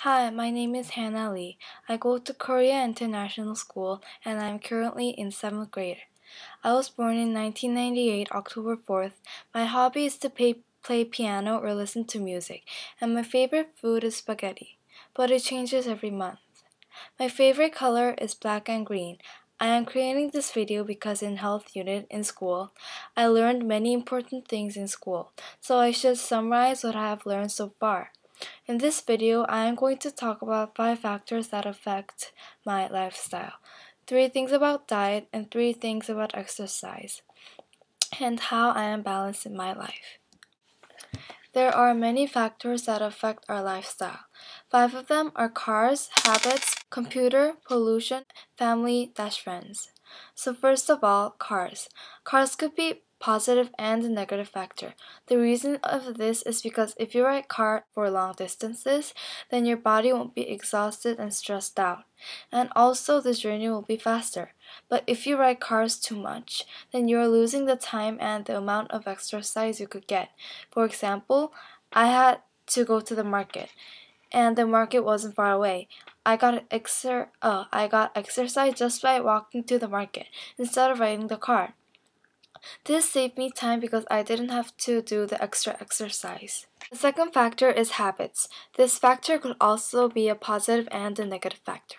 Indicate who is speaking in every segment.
Speaker 1: Hi, my name is Hannah Lee. I go to Korea International School and I am currently in 7th grade. I was born in 1998, October 4th. My hobby is to play piano or listen to music, and my favorite food is spaghetti, but it changes every month. My favorite color is black and green. I am creating this video because in health unit in school, I learned many important things in school, so I should summarize what I have learned so far. In this video, I am going to talk about 5 factors that affect my lifestyle, 3 things about diet, and 3 things about exercise, and how I am balanced in my life. There are many factors that affect our lifestyle. 5 of them are cars, habits, computer, pollution, family-friends. So first of all, cars. Cars could be positive and a negative factor. The reason of this is because if you ride car for long distances, then your body won't be exhausted and stressed out. And also the journey will be faster. But if you ride cars too much, then you are losing the time and the amount of exercise you could get. For example, I had to go to the market, and the market wasn't far away. I got exercise just by walking to the market instead of riding the car. This saved me time because I didn't have to do the extra exercise. The second factor is habits. This factor could also be a positive and a negative factor.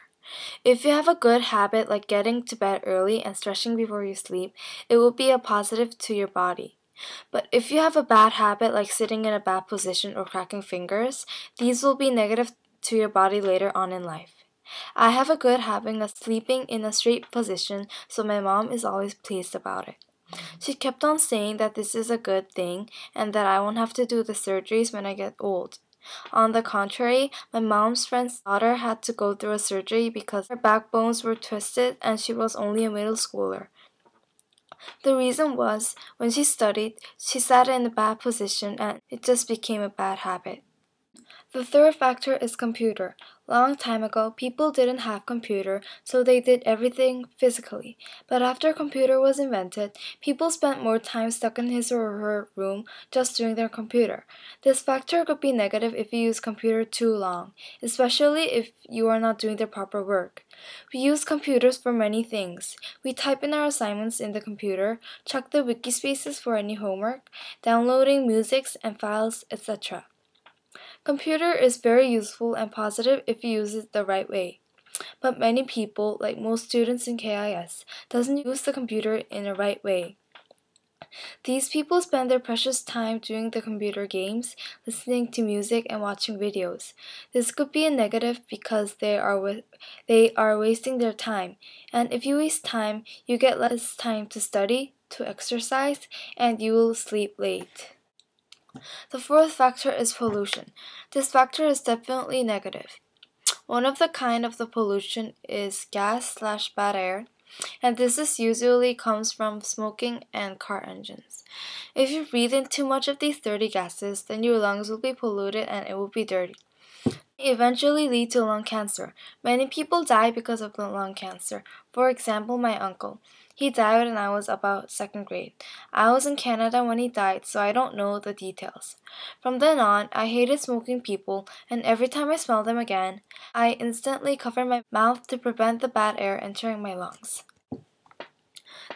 Speaker 1: If you have a good habit like getting to bed early and stretching before you sleep, it will be a positive to your body. But if you have a bad habit like sitting in a bad position or cracking fingers, these will be negative to your body later on in life. I have a good habit of sleeping in a straight position, so my mom is always pleased about it. She kept on saying that this is a good thing and that I won't have to do the surgeries when I get old. On the contrary, my mom's friend's daughter had to go through a surgery because her backbones were twisted and she was only a middle schooler. The reason was, when she studied, she sat in a bad position and it just became a bad habit. The third factor is computer. Long time ago, people didn't have computer, so they did everything physically. But after computer was invented, people spent more time stuck in his or her room just doing their computer. This factor could be negative if you use computer too long, especially if you are not doing the proper work. We use computers for many things. We type in our assignments in the computer, check the wiki spaces for any homework, downloading musics and files, etc. Computer is very useful and positive if you use it the right way. But many people, like most students in KIS, doesn't use the computer in the right way. These people spend their precious time doing the computer games, listening to music, and watching videos. This could be a negative because they are wasting their time. And if you waste time, you get less time to study, to exercise, and you will sleep late. The fourth factor is pollution. This factor is definitely negative. One of the kind of the pollution is gas/bad air, and this is usually comes from smoking and car engines. If you breathe in too much of these dirty gases, then your lungs will be polluted and it will be dirty. It eventually lead to lung cancer. Many people die because of the lung cancer. For example, my uncle. He died when I was about 2nd grade. I was in Canada when he died, so I don't know the details. From then on, I hated smoking people, and every time I smell them again, I instantly cover my mouth to prevent the bad air entering my lungs.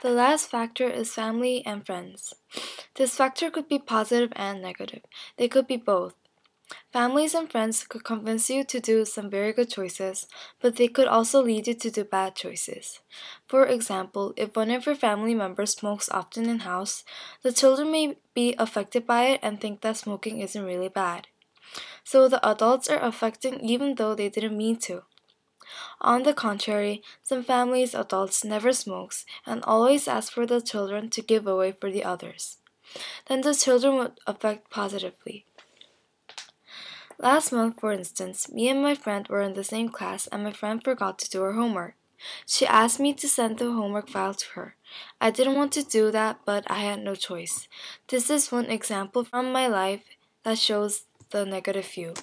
Speaker 1: The last factor is family and friends. This factor could be positive and negative. They could be both. Families and friends could convince you to do some very good choices, but they could also lead you to do bad choices. For example, if one of your family members smokes often in house, the children may be affected by it and think that smoking isn't really bad. So the adults are affected even though they didn't mean to. On the contrary, some families' adults never smokes and always ask for the children to give away for the others. Then the children would affect positively. Last month, for instance, me and my friend were in the same class and my friend forgot to do her homework. She asked me to send the homework file to her. I didn't want to do that, but I had no choice. This is one example from my life that shows the negative view.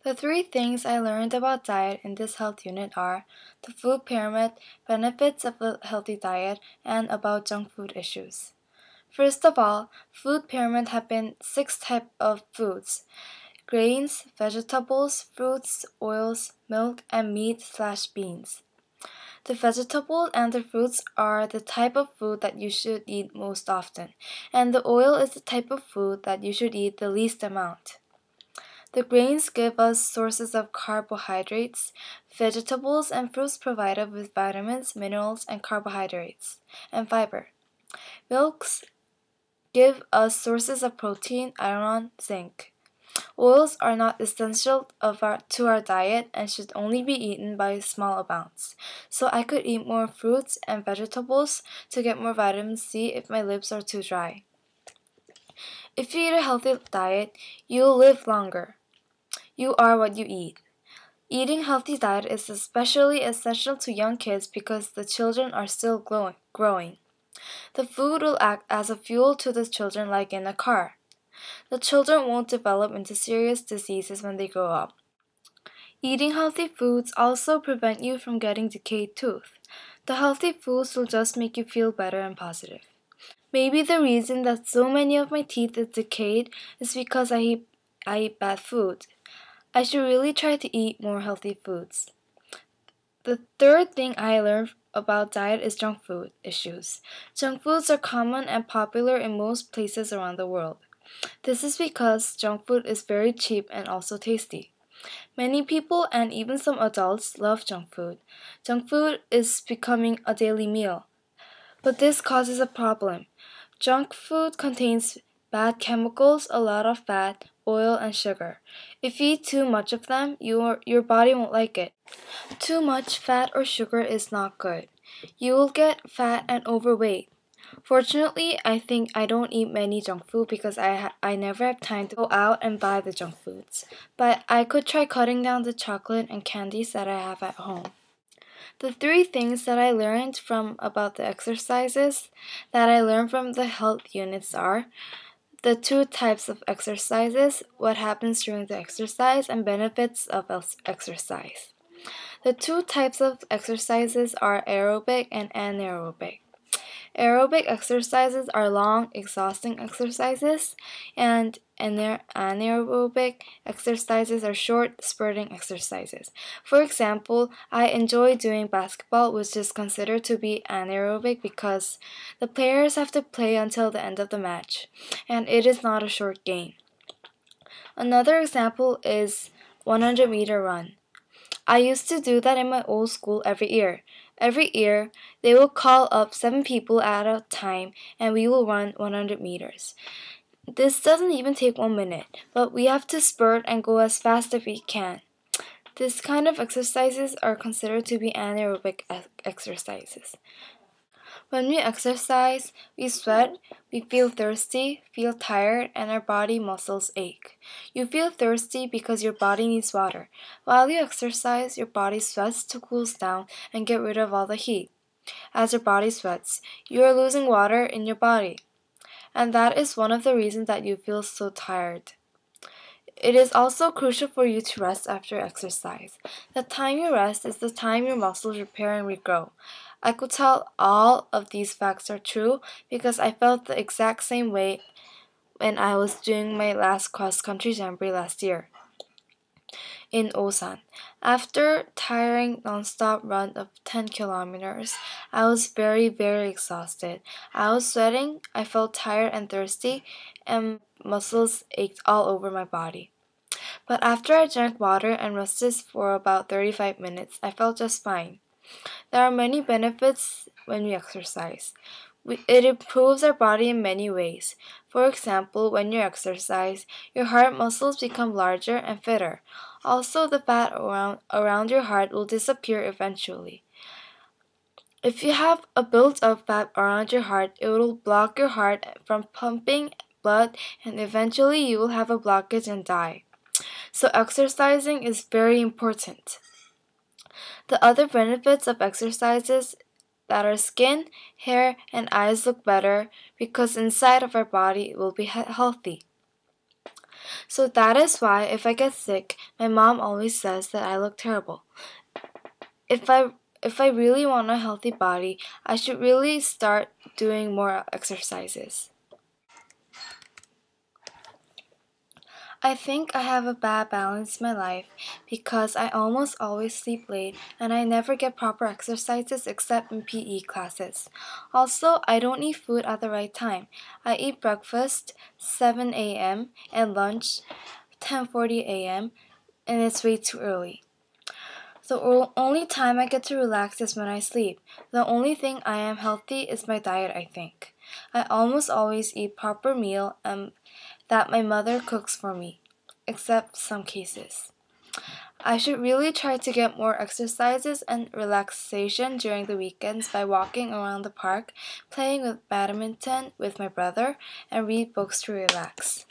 Speaker 1: The 3 things I learned about diet in this health unit are the food pyramid, benefits of a healthy diet, and about junk food issues. First of all, food pyramid have been 6 types of foods. grains, vegetables, fruits, oils, milk, and meat/beans. The vegetables and the fruits are the type of food that you should eat most often, and the oil is the type of food that you should eat the least amount. The grains give us sources of carbohydrates. Vegetables and fruits provide us with vitamins, minerals, and carbohydrates, and fiber. Milks give us sources of protein, iron, zinc. Oils are not essential to our diet and should only be eaten by small amounts. So I could eat more fruits and vegetables to get more vitamin C if my lips are too dry. If you eat a healthy diet, you'll live longer. You are what you eat. Eating healthy diet is especially essential to young kids because the children are still growing. The food will act as a fuel to the children like in a car. The children won't develop into serious diseases when they grow up. Eating healthy foods also prevent you from getting decayed teeth. The healthy foods will just make you feel better and positive. Maybe the reason that so many of my teeth is decayed is because I eat bad food. I should really try to eat more healthy foods. The third thing I learned about diet is junk food issues. Junk foods are common and popular in most places around the world. This is because junk food is very cheap and also tasty. Many people and even some adults love junk food. Junk food is becoming a daily meal. But this causes a problem. Junk food contains bad chemicals, a lot of fat, oil, and sugar. If you eat too much of them, your body won't like it. Too much fat or sugar is not good. You will get fat and overweight. Fortunately, I think I don't eat many junk food because I never have time to go out and buy the junk foods. But I could try cutting down the chocolate and candies that I have at home. The three things that I learned about the exercises that I learned from the health units are the two types of exercises, what happens during the exercise, and benefits of exercise. The two types of exercises are aerobic and anaerobic. Aerobic exercises are long, exhausting exercises, and anaerobic exercises are short, spurting exercises. For example, I enjoy doing basketball, which is considered to be anaerobic because the players have to play until the end of the match, and it is not a short game. Another example is 100-meter run. I used to do that in my old school every year. Every year, they will call up 7 people at a time and we will run 100 meters. This doesn't even take 1 minute, but we have to spurt and go as fast as we can. This kind of exercises are considered to be anaerobic exercises. When we exercise, we sweat, we feel thirsty, feel tired, and our body muscles ache. You feel thirsty because your body needs water. While you exercise, your body sweats to cool down and get rid of all the heat. As your body sweats, you are losing water in your body. And that is one of the reasons that you feel so tired. It is also crucial for you to rest after exercise. The time you rest is the time your muscles repair and regrow. I could tell all of these facts are true because I felt the exact same way when I was doing my last cross-country jamboree last year in Osan. After tiring non-stop run of 10 kilometers, I was very, very exhausted. I was sweating, I felt tired and thirsty, and muscles ached all over my body. But after I drank water and rested for about 35 minutes, I felt just fine. There are many benefits when we exercise. It improves our body in many ways. For example, when you exercise, your heart muscles become larger and fitter. Also, the fat around your heart will disappear eventually. If you have a built-up fat around your heart, it will block your heart from pumping blood and eventually you will have a blockage and die. So exercising is very important. The other benefits of exercises that our skin, hair, and eyes look better because inside of our body will be healthy. So that is why if I get sick, my mom always says that I look terrible. If I really want a healthy body, I should really start doing more exercises. I think I have a bad balance in my life because I almost always sleep late and I never get proper exercises except in PE classes. Also, I don't eat food at the right time. I eat breakfast 7 a.m. and lunch 10:40 a.m. and it's way too early. The only time I get to relax is when I sleep. The only thing I am healthy is my diet, I think. I almost always eat proper meal that my mother cooks for me, except some cases. I should really try to get more exercises and relaxation during the weekends by walking around the park, playing with badminton with my brother, and read books to relax.